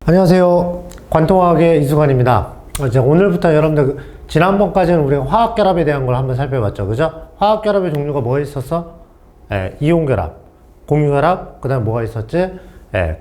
안녕하세요. 관통화학의 이수관입니다. 오늘부터 여러분들 지난번까지는 우리가 화학결합에 대한 걸 한번 살펴봤죠. 그죠? 화학결합의 종류가 뭐 있었어? 이온결합, 공유결합, 그 다음에 뭐가 있었지?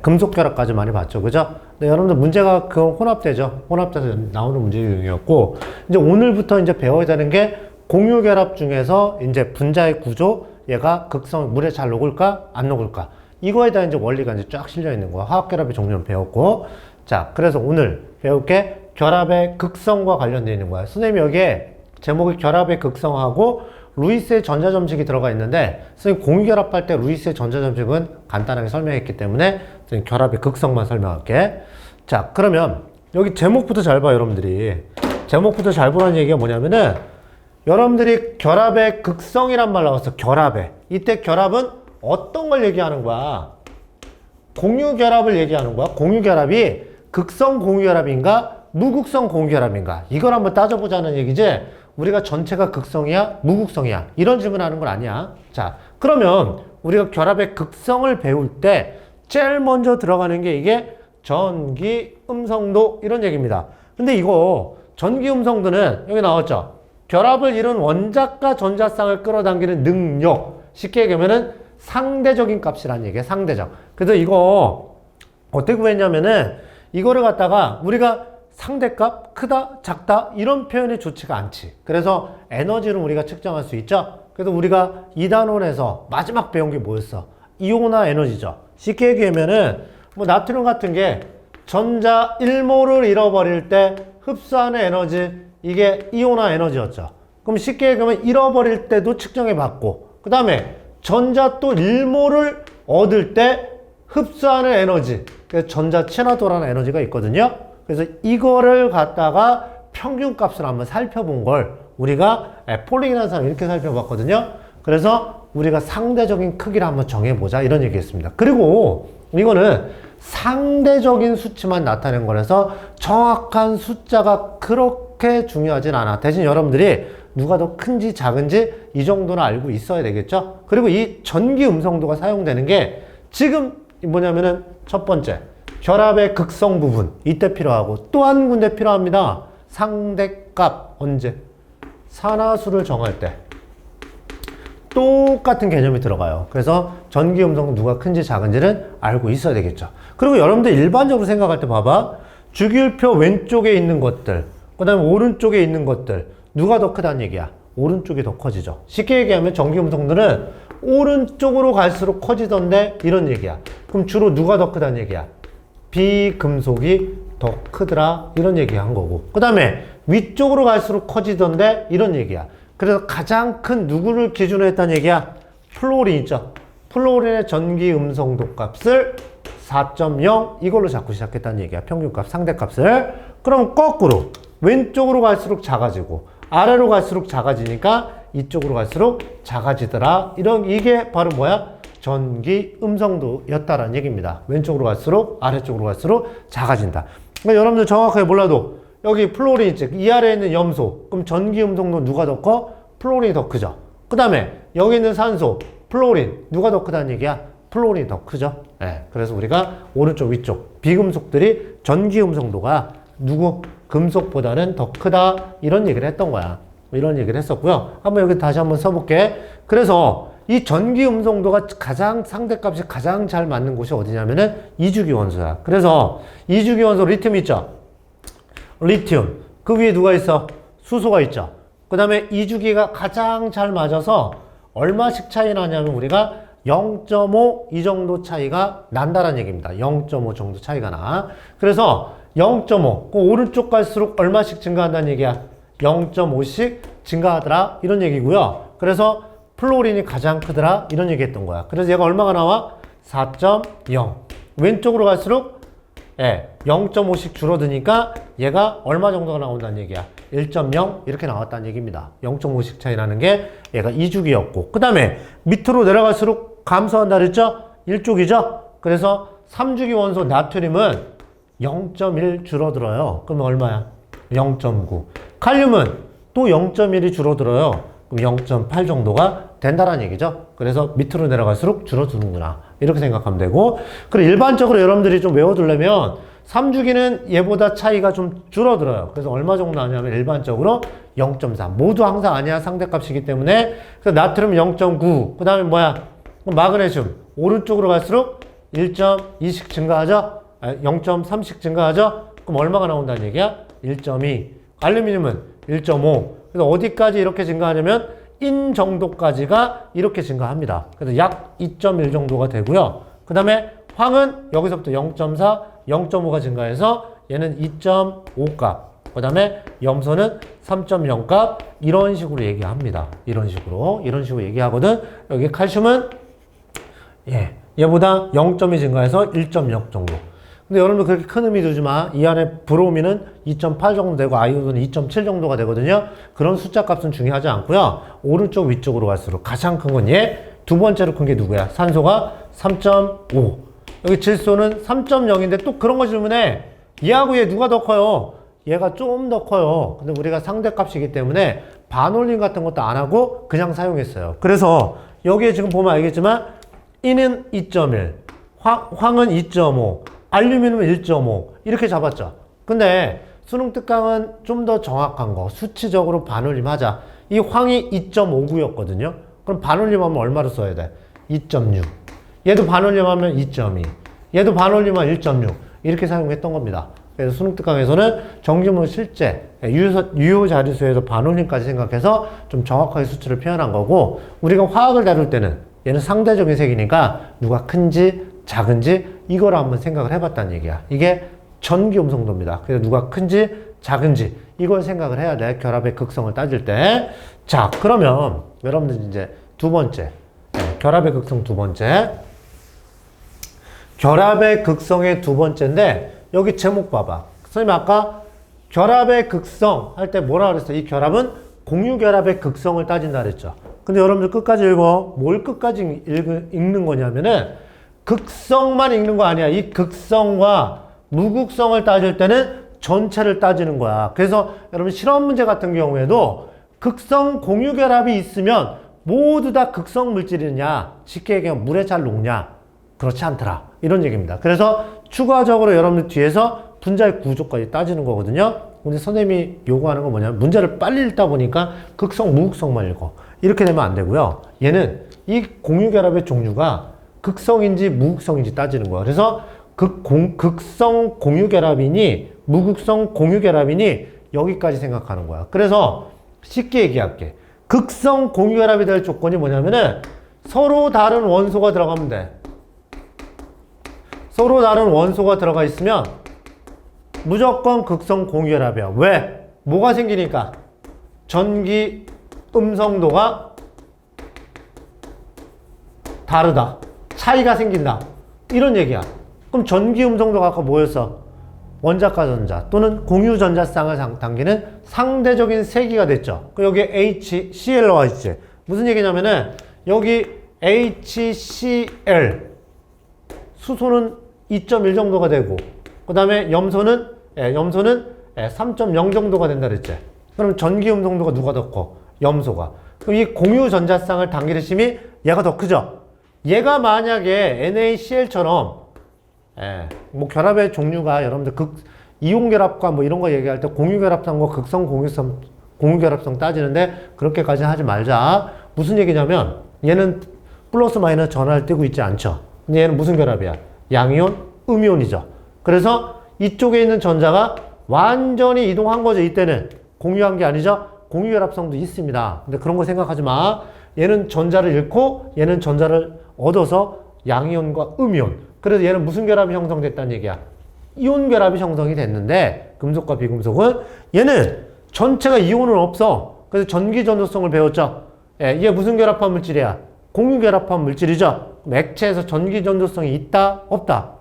금속결합까지 많이 봤죠. 그죠? 근데 여러분들 문제가 그 혼합되죠. 혼합돼서 나오는 문제 유형이었고, 이제 오늘부터 이제 배워야 되는 게 공유결합 중에서 이제 분자의 구조, 얘가 극성, 물에 잘 녹을까? 안 녹을까? 이거에 대한 이제 원리가 이제 쫙 실려 있는 거야. 화학결합의 종류는 배웠고. 자, 그래서 오늘 배울 게 결합의 극성과 관련되어 있는 거야. 선생님이 여기에 제목이 결합의 극성하고 루이스의 전자점식이 들어가 있는데, 선생님 공유결합할 때 루이스의 전자점식은 간단하게 설명했기 때문에 선생님 결합의 극성만 설명할게. 자, 그러면 여기 제목부터 잘 봐, 여러분들이. 제목부터 잘 보라는 얘기가 뭐냐면은, 여러분들이 결합의 극성이란 말 나왔어. 결합의. 이때 결합은 어떤 걸 얘기하는 거야? 공유결합을 얘기하는 거야. 공유결합이 극성 공유결합인가? 무극성 공유결합인가? 이걸 한번 따져보자는 얘기지. 우리가 전체가 극성이야? 무극성이야? 이런 질문하는 건 아니야. 자, 그러면 우리가 결합의 극성을 배울 때 제일 먼저 들어가는 게 이게 전기 음성도 이런 얘기입니다. 근데 이거 전기 음성도는 여기 나왔죠. 결합을 이룬 원자과 전자쌍을 끌어당기는 능력. 쉽게 얘기하면은 상대적인 값이라는 얘기야. 상대적. 그래서 이거 어떻게 구했냐면은 이거를 갖다가 우리가 상대값, 크다, 작다 이런 표현이 좋지가 않지. 그래서 에너지를 우리가 측정할 수 있죠. 그래서 우리가 2단원에서 마지막 배운 게 뭐였어? 이온화 에너지죠. 쉽게 얘기하면은 뭐 나트륨 같은 게 전자 1몰을 잃어버릴 때 흡수하는 에너지, 이게 이온화 에너지였죠. 그럼 쉽게 얘기하면 잃어버릴 때도 측정해 봤고, 그 다음에 전자 또 1몰을 얻을 때 흡수하는 에너지, 그래서 전자 친화도라는 에너지가 있거든요. 그래서 이거를 갖다가 평균값을 한번 살펴본 걸 우리가 폴링이라는 사람 이렇게 살펴봤거든요. 그래서 우리가 상대적인 크기를 한번 정해보자 이런 얘기했습니다. 그리고 이거는 상대적인 수치만 나타낸 거라서 정확한 숫자가 그렇게 중요하진 않아. 대신 여러분들이 누가 더 큰지 작은지 이 정도는 알고 있어야 되겠죠. 그리고 이 전기 음성도가 사용되는 게 지금 뭐냐면은 첫 번째 결합의 극성 부분 이때 필요하고, 또 한 군데 필요합니다. 상대값. 언제? 산화수를 정할 때 똑같은 개념이 들어가요. 그래서 전기 음성도 누가 큰지 작은지는 알고 있어야 되겠죠. 그리고 여러분들 일반적으로 생각할 때 봐봐. 주기율표 왼쪽에 있는 것들, 그 다음에 오른쪽에 있는 것들, 누가 더 크다는 얘기야? 오른쪽이 더 커지죠. 쉽게 얘기하면 전기 음성들은 오른쪽으로 갈수록 커지던데 이런 얘기야. 그럼 주로 누가 더 크다는 얘기야? 비금속이 더 크더라 이런 얘기 한 거고, 그 다음에 위쪽으로 갈수록 커지던데 이런 얘기야. 그래서 가장 큰 누구를 기준으로 했다는 얘기야? 플로린 있죠. 플로린의 전기 음성도 값을 4.0 이걸로 잡고 시작했다는 얘기야. 평균값, 상대값을. 그럼 거꾸로 왼쪽으로 갈수록 작아지고 아래로 갈수록 작아지니까 이쪽으로 갈수록 작아지더라. 이게 바로 뭐야? 전기 음성도였다라는 얘기입니다. 왼쪽으로 갈수록 아래쪽으로 갈수록 작아진다. 그러니까 여러분들 정확하게 몰라도 여기 플로린 있지. 이 아래에 있는 염소. 그럼 전기 음성도 누가 더 커? 플로린이 더 크죠. 그 다음에 여기 있는 산소, 플로린. 누가 더 크다는 얘기야? 플로린이 더 크죠. 네. 그래서 우리가 오른쪽 위쪽 비금속들이 전기 음성도가 누구? 금속보다는 더 크다 이런 얘기를 했던 거야. 이런 얘기를 했었고요. 한번 여기 다시 한번 써볼게. 그래서 이 전기 음성도가 가장 상대값이 가장 잘 맞는 곳이 어디냐면은 이주기 원소야. 그래서 이주기 원소 리튬 있죠. 리튬. 그 위에 누가 있어? 수소가 있죠. 그 다음에 이주기가 가장 잘 맞아서 얼마씩 차이 나냐면 우리가 0.5 이 정도 차이가 난다라는 얘기입니다. 0.5 정도 차이가 나. 그래서 0.5. 그 오른쪽 갈수록 얼마씩 증가한다는 얘기야? 0.5씩 증가하더라. 이런 얘기고요. 그래서 플로린이 가장 크더라. 이런 얘기 했던 거야. 그래서 얘가 얼마가 나와? 4.0. 왼쪽으로 갈수록 0.5씩 줄어드니까 얘가 얼마 정도가 나온다는 얘기야? 1.0 이렇게 나왔다는 얘기입니다. 0.5씩 차이 나는 게 얘가 2주기였고, 그 다음에 밑으로 내려갈수록 감소한다 그랬죠? 1주기죠? 그래서 3주기 원소 나트륨은 0.1 줄어들어요. 그러면 얼마야? 0.9. 칼륨은 또 0.1이 줄어들어요. 그럼 0.8 정도가 된다라는 얘기죠. 그래서 밑으로 내려갈수록 줄어드는구나. 이렇게 생각하면 되고. 그리고 일반적으로 여러분들이 좀 외워두려면 3주기는 얘보다 차이가 좀 줄어들어요. 그래서 얼마 정도 나냐면 일반적으로 0.4. 모두 항상 아니야. 상대값이기 때문에. 그래서 나트륨 0.9. 그 다음에 뭐야? 마그네슘. 오른쪽으로 갈수록 1.2씩 증가하죠? 0.3씩 증가하죠? 그럼 얼마가 나온다는 얘기야? 1.2. 알루미늄은 1.5. 그래서 어디까지 이렇게 증가하냐면 인 정도까지가 이렇게 증가합니다. 그래서 약 2.1 정도가 되고요. 그 다음에 황은 여기서부터 0.4, 0.5가 증가해서 얘는 2.5 값. 그 다음에 염소는 3.0 값. 이런 식으로 얘기합니다. 이런 식으로 얘기하거든. 여기 칼슘은 얘보다 0.2 증가해서 1.0 정도. 근데 여러분들 그렇게 큰 의미 두지 마. 이 안에 브로미는 2.8 정도 되고 아이오딘은 2.7 정도가 되거든요. 그런 숫자 값은 중요하지 않고요. 오른쪽 위쪽으로 갈수록 가장 큰 건 얘. 두 번째로 큰 게 누구야? 산소가 3.5. 여기 질소는 3.0인데 또 그런 거 질문해. 얘하고 얘 누가 더 커요? 얘가 좀 더 커요. 근데 우리가 상대값이기 때문에 반올림 같은 것도 안 하고 그냥 사용했어요. 그래서 여기에 지금 보면 알겠지만 이는 2.1, 황은 2.5, 알루미늄은 1.5 이렇게 잡았죠. 근데 수능 특강은 좀 더 정확한 거 수치적으로 반올림 하자. 이 황이 2.59였거든요. 그럼 반올림하면 얼마로 써야 돼? 2.6. 얘도 반올림하면 2.2. 얘도 반올림하면 1.6. 이렇게 사용했던 겁니다. 그래서 수능 특강에서는 정규문 실제 유효 자료수에서 반올림까지 생각해서 좀 정확하게 수치를 표현한 거고, 우리가 화학을 다룰 때는 얘는 상대적인 색이니까 누가 큰지 작은지 이걸 한번 생각을 해봤다는 얘기야. 이게 전기 음성도입니다. 그래서 누가 큰지 작은지 이걸 생각을 해야 돼. 결합의 극성을 따질 때. 자, 그러면 여러분들 이제 두 번째, 결합의 극성 두 번째. 결합의 극성의 두 번째인데 여기 제목 봐봐. 선생님 아까 결합의 극성 할 때 뭐라 그랬어? 이 결합은 공유결합의 극성을 따진다 그랬죠. 근데 여러분들 끝까지 읽어. 뭘 끝까지 읽는 거냐면은 극성만 읽는 거 아니야. 이 극성과 무극성을 따질 때는 전체를 따지는 거야. 그래서 여러분 실험 문제 같은 경우에도 극성 공유결합이 있으면 모두 다 극성 물질이냐? 쉽게 얘기하면 물에 잘 녹냐? 그렇지 않더라. 이런 얘기입니다. 그래서 추가적으로 여러분들 뒤에서 분자의 구조까지 따지는 거거든요. 근데 선생님이 요구하는 건 뭐냐면 문제를 빨리 읽다 보니까 극성, 무극성만 읽어. 이렇게 되면 안 되고요. 얘는 이 공유결합의 종류가 극성인지 무극성인지 따지는 거야. 그래서 극성 공유결합이니 무극성 공유결합이니 여기까지 생각하는 거야. 그래서 쉽게 얘기할게. 극성 공유결합이 될 조건이 뭐냐면은 서로 다른 원소가 들어가면 돼. 서로 다른 원소가 들어가 있으면 무조건 극성 공유결합이야. 왜? 뭐가 생기니까? 전기 음성도가 다르다. 차이가 생긴다. 이런 얘기야. 그럼 전기 음성도가 아까 뭐였어? 원자과 전자 또는 공유 전자쌍을 당기는 상대적인 세기가 됐죠. 여기 HCl와 있지. 무슨 얘기냐면은 여기 HCl 수소는 2.1 정도가 되고 그 다음에 염소는 3.0 정도가 된다 그랬지. 그럼 전기 음성도가 누가 더 커? 염소가. 그럼 이 공유 전자쌍을 당기는 힘이 얘가 더 크죠. 얘가 만약에 NaCl처럼 뭐 결합의 종류가 여러분들 이온 결합과 뭐 이런 거 얘기할 때 공유 결합성과 극성 공유 결합성 따지는데 그렇게까지 하지 말자. 무슨 얘기냐면 얘는 플러스 마이너스 전하를 띄고 있지 않죠. 근데 얘는 무슨 결합이야? 양이온, 음이온이죠. 그래서 이쪽에 있는 전자가 완전히 이동한 거죠. 이때는 공유한 게 아니죠. 공유 결합성도 있습니다. 근데 그런 거 생각하지 마. 얘는 전자를 잃고 얘는 전자를 얻어서 양이온과 음이온. 그래서 얘는 무슨 결합이 형성됐다는 얘기야? 이온 결합이 형성이 됐는데 금속과 비금속은 얘는 전체가 이온은 없어. 그래서 전기 전도성을 배웠죠. 얘 무슨 결합한 물질이야? 공유 결합한 물질이죠. 그럼 액체에서 전기 전도성이 있다? 없다?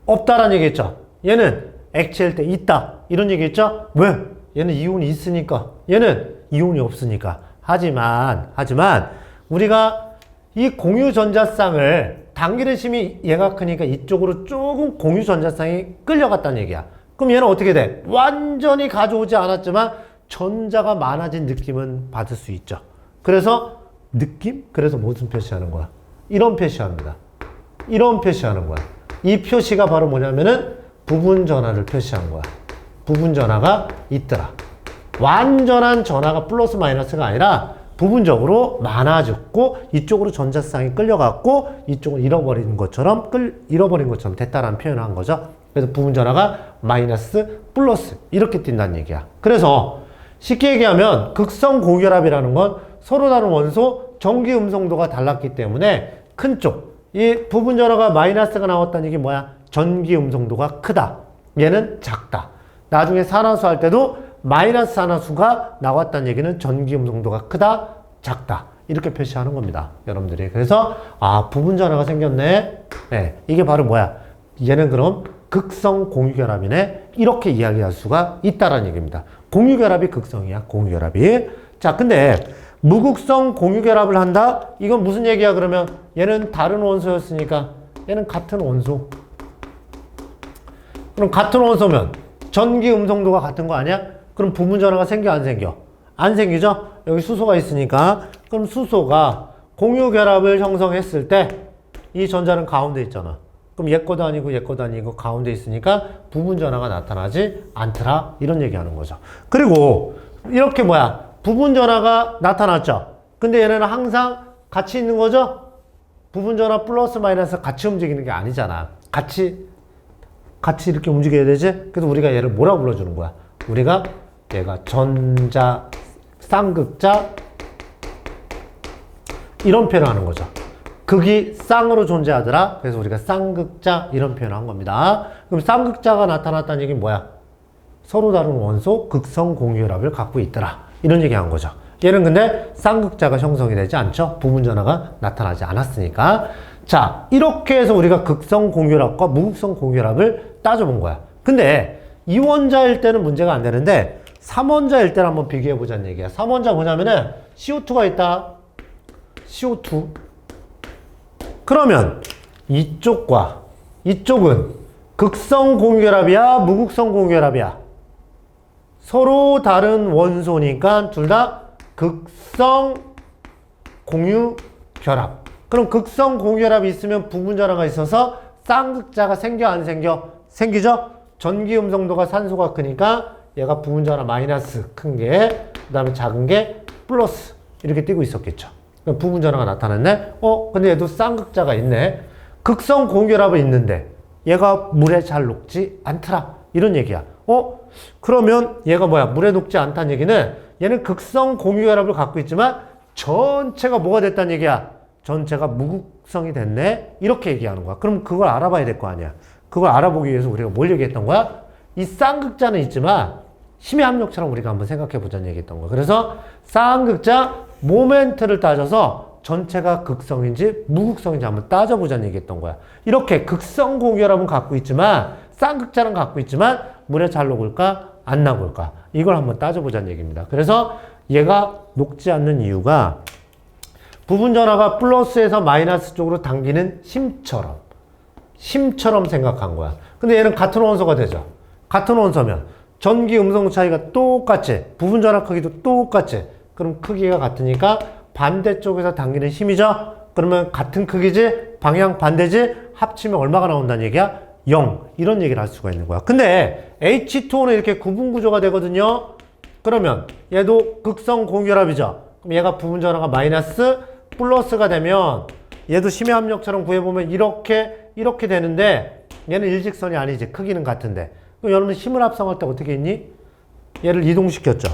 없다라는 얘기했죠. 얘는 액체일 때 있다. 이런 얘기했죠. 왜? 얘는 이온이 있으니까. 얘는 이온이 없으니까. 하지만 우리가 이 공유 전자쌍을 당기는 힘이 얘가 크니까 이쪽으로 조금 공유 전자쌍이 끌려갔다는 얘기야. 그럼 얘는 어떻게 돼? 완전히 가져오지 않았지만 전자가 많아진 느낌은 받을 수 있죠. 그래서 느낌? 그래서 무슨 표시하는 거야? 이런 표시합니다. 이런 표시하는 거야. 이 표시가 바로 뭐냐면은 부분 전하를 표시한 거야. 부분 전하가 있더라. 완전한 전하가 플러스 마이너스가 아니라 부분적으로 많아졌고 이쪽으로 전자쌍이 끌려갔고 이쪽을 잃어버린 것처럼 됐다라는 표현을 한 거죠. 그래서 부분 전하가 마이너스 플러스 이렇게 뛴다는 얘기야. 그래서 쉽게 얘기하면 극성 고결합이라는 건 서로 다른 원소 전기 음성도가 달랐기 때문에 큰 쪽, 이 부분 전하가 마이너스가 나왔다는 얘기 뭐야? 전기 음성도가 크다. 얘는 작다. 나중에 산화수 할 때도 마이너스 산화수가 나왔다는 얘기는 전기 음성도가 크다, 작다. 이렇게 표시하는 겁니다. 여러분들이. 그래서 부분 전하가 생겼네. 네, 이게 바로 뭐야? 얘는 그럼 극성 공유결합이네. 이렇게 이야기할 수가 있다라는 얘기입니다. 공유결합이 극성이야. 공유결합이. 자, 근데 무극성 공유결합을 한다? 이건 무슨 얘기야? 그러면 얘는 다른 원소였으니까 얘는 같은 원소. 그럼 같은 원소면 전기 음성도가 같은 거 아니야? 그럼 부분 전하가 생겨 안 생겨? 안 생기죠? 여기 수소가 있으니까. 그럼 수소가 공유결합을 형성했을 때 이 전자는 가운데 있잖아. 그럼 얘 거도 아니고 얘 거도 아니고 가운데 있으니까 부분 전하가 나타나지 않더라. 이런 얘기하는 거죠. 그리고 이렇게 뭐야? 부분 전하가 나타났죠. 근데 얘네는 항상 같이 있는 거죠? 부분 전하 플러스 마이너스 같이 움직이는 게 아니잖아. 같이 이렇게 움직여야 되지? 그래서 우리가 얘를 뭐라고 불러주는 거야? 우리가 얘가 전자, 쌍극자 이런 표현을 하는 거죠. 극이 쌍으로 존재하더라. 그래서 우리가 쌍극자 이런 표현을 한 겁니다. 그럼 쌍극자가 나타났다는 얘기는 뭐야? 서로 다른 원소 극성 공유결합을 갖고 있더라. 이런 얘기 한 거죠. 얘는 근데 쌍극자가 형성이 되지 않죠. 부분 전하가 나타나지 않았으니까. 자, 이렇게 해서 우리가 극성 공유결합과 무극성 공유결합을 따져본 거야. 근데 2원자일 때는 문제가 안 되는데 3원자일 때를 한번 비교해 보자는 얘기야. 3원자 뭐냐면은 CO2가 있다. CO2. 그러면 이쪽과 이쪽은 극성 공유결합이야? 무극성 공유결합이야? 서로 다른 원소니까 둘 다 극성 공유결합. 그럼 극성 공유결합이 있으면 부분 전하가 있어서 쌍극자가 생겨 안 생겨? 생기죠? 전기 음성도가 산소가 크니까 얘가 부분 전하 마이너스 큰 게, 그 다음에 작은 게 플러스 이렇게 띄고 있었겠죠. 부분 전하가 나타났네. 근데 얘도 쌍극자가 있네. 극성 공유결합은 있는데 얘가 물에 잘 녹지 않더라. 이런 얘기야. 그러면 얘가 뭐야? 물에 녹지 않다는 얘기는 얘는 극성 공유결합을 갖고 있지만 전체가 뭐가 됐다는 얘기야? 전체가 무극성이 됐네. 이렇게 얘기하는 거야. 그럼 그걸 알아봐야 될 거 아니야. 그걸 알아보기 위해서 우리가 뭘 얘기했던 거야? 이 쌍극자는 있지만 힘의 합력처럼 우리가 한번 생각해 보자는 얘기했던 거야. 그래서 쌍극자 모멘트를 따져서 전체가 극성인지 무극성인지 한번 따져보자는 얘기했던 거야. 이렇게 극성 공유결합은 갖고 있지만 쌍극자는 갖고 있지만 물에 잘 녹을까? 안 녹을까? 이걸 한번 따져보자는 얘기입니다. 그래서 얘가 녹지 않는 이유가 부분 전하가 플러스에서 마이너스 쪽으로 당기는 힘처럼 생각한 거야. 근데 얘는 같은 원소가 되죠. 같은 원소면 전기 음성 차이가 똑같지. 부분 전하 크기도 똑같지. 그럼 크기가 같으니까 반대쪽에서 당기는 힘이죠. 그러면 같은 크기지? 방향 반대지? 합치면 얼마가 나온다는 얘기야? 0. 이런 얘기를 할 수가 있는 거야. 근데 H2O는 이렇게 구분 구조가 되거든요. 그러면 얘도 극성 공유결합이죠. 그럼 얘가 부분 전하가 마이너스 플러스가 되면 얘도 심해 합력처럼 구해보면 이렇게 되는데 얘는 일직선이 아니지. 크기는 같은데. 그럼 여러분 힘을 합성할 때 어떻게 했니? 얘를 이동시켰죠.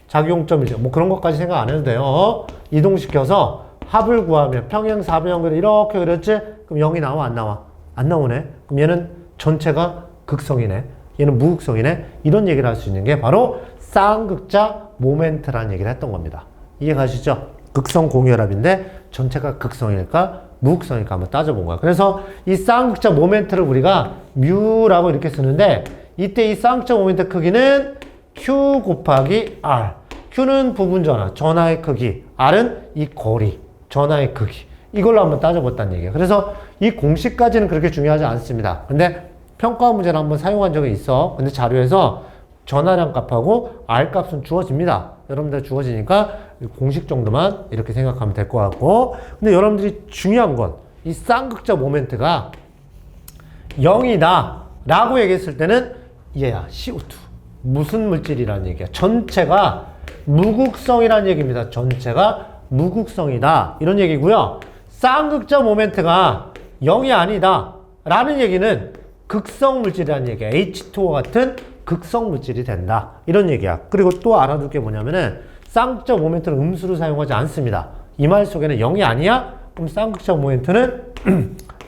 작용점이죠. 뭐 그런 것까지 생각 안 해도 돼요. 이동시켜서 합을 구하면 평행 사변형을 이렇게 그렸지? 그럼 0이 나와 안 나와? 안 나오네. 그럼 얘는 전체가 극성이네. 얘는 무극성이네. 이런 얘기를 할 수 있는 게 바로 쌍극자 모멘트라는 얘기를 했던 겁니다. 이해가시죠? 극성 공유결합인데 전체가 극성일까 무극성일까 한번 따져본 거야. 그래서 이 쌍극자 모멘트를 우리가 뮤라고 이렇게 쓰는데 이때 이 쌍극자 모멘트 크기는 Q 곱하기 R. Q는 부분 전하, 전하의 크기. R은 이 거리, 전하의 크기. 이걸로 한번 따져봤다는 얘기예요. 그래서 이 공식까지는 그렇게 중요하지 않습니다. 근데 평가 문제를 한번 사용한 적이 있어. 근데 자료에서 전하량 값하고 R 값은 주어집니다. 여러분들 주어지니까 공식 정도만 이렇게 생각하면 될 것 같고, 근데 여러분들이 중요한 건 이 쌍극적 모멘트가 0이다 라고 얘기했을 때는 얘야 CO2 무슨 물질이라는 얘기야. 전체가 무극성이라는 얘기입니다. 전체가 무극성이다 이런 얘기고요. 쌍극적 모멘트가 0이 아니다 라는 얘기는 극성 물질이라는 얘기야. H2O 같은 극성 물질이 된다 이런 얘기야. 그리고 또 알아둘 게 뭐냐면은 쌍극적 모멘트는 음수를 사용하지 않습니다. 이 말 속에는 0이 아니야? 그럼 쌍극적 모멘트는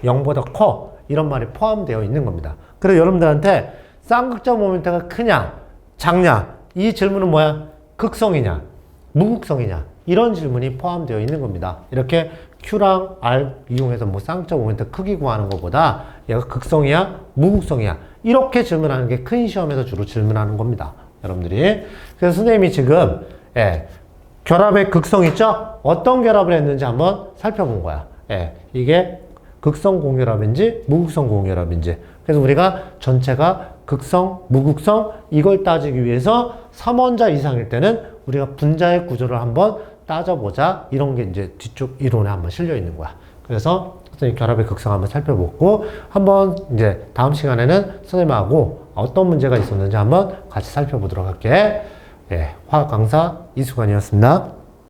0보다 커 이런 말이 포함되어 있는 겁니다. 그래서 여러분들한테 쌍극적 모멘트가 크냐 작냐 이 질문은 뭐야? 극성이냐 무극성이냐 이런 질문이 포함되어 있는 겁니다. 이렇게 Q랑 R 이용해서 뭐 쌍극적 모멘트 크기 구하는 것보다 얘가 극성이야 무극성이야 이렇게 질문하는 게 큰 시험에서 주로 질문하는 겁니다. 여러분들이. 그래서 선생님이 지금 결합의 극성 있죠? 어떤 결합을 했는지 한번 살펴본 거야. 이게 극성 공결합인지 무극성 공결합인지. 그래서 우리가 전체가 극성, 무극성 이걸 따지기 위해서 3원자 이상일 때는 우리가 분자의 구조를 한번 따져보자. 이런 게 이제 뒤쪽 이론에 한번 실려 있는 거야. 그래서 선생님 결합의 극성 한번 살펴보고 한번 이제 다음 시간에는 선생님하고 어떤 문제가 있었는지 한번 같이 살펴보도록 할게. 화학 강사 이수관이었습니다.